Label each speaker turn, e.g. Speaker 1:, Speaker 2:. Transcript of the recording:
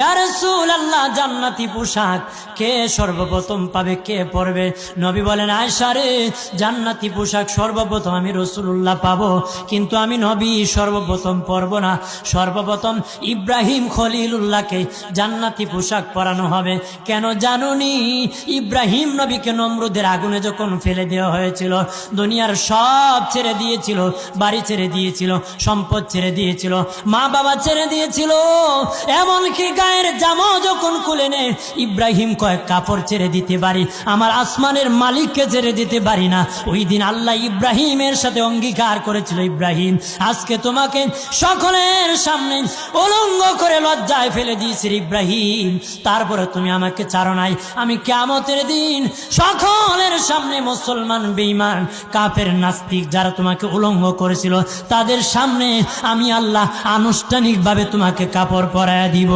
Speaker 1: ইয়া রাসূলুল্লাহ, জান্নাতি পোশাক কে সর্বপ্রথম পাবে, কে পরবে? নবী বলেন, আয়েশা রে, জান্নাতি পোশাক সর্বপ্রথম আমি রাসূলুল্লাহ পাবো, কিন্তু আমি নবী সর্বপ্রথম পরব না। সর্বপ্রথম ইব্রাহিম খলিলুল্লাহকে জান্নাতি পোশাক পরানো হবে। কেন জানুনি? ইব্রাহিম নবীকে নমরুদের আগুনে যখন ফেলে দেওয়া হয়েছিল, দুনিয়ার সব ছেড়ে দিয়েছিল, বাড়ি ছেড়ে দিয়েছিল, সম্পদ ছেড়ে দিয়েছিল, মা বাবা ছেড়ে দিয়েছিল, এমনকি গায়ের জামা যখন খুলে নে, ইব্রাহিম কয়েক কাপড় ছেড়ে দিতে পারি, আমার আসমানের মালিককে ছেড়ে দিতে পারি না। ওই দিন আল্লাহ ইব্রাহিমের সাথে অঙ্গীকার করেছিল, ইব্রাহিম আজকে তোমাকে সকলের সামনে উলঙ্গ করে লজ্জায় ফেলে দিয়েছি ইব্রাহিম, তারপরে তুমি আমাকে ছাড়ো নাই। আমি কিয়ামতের দিন সকলের সামনে মুসলমান, বেঈমান, কাফের, নাস্তিক যারা তোমাকে উলঙ্গ করেছিল, তাদের সামনে আমি আল্লাহ আনুষ্ঠানিকভাবে তোমাকে কাপড় পরায়া দিব।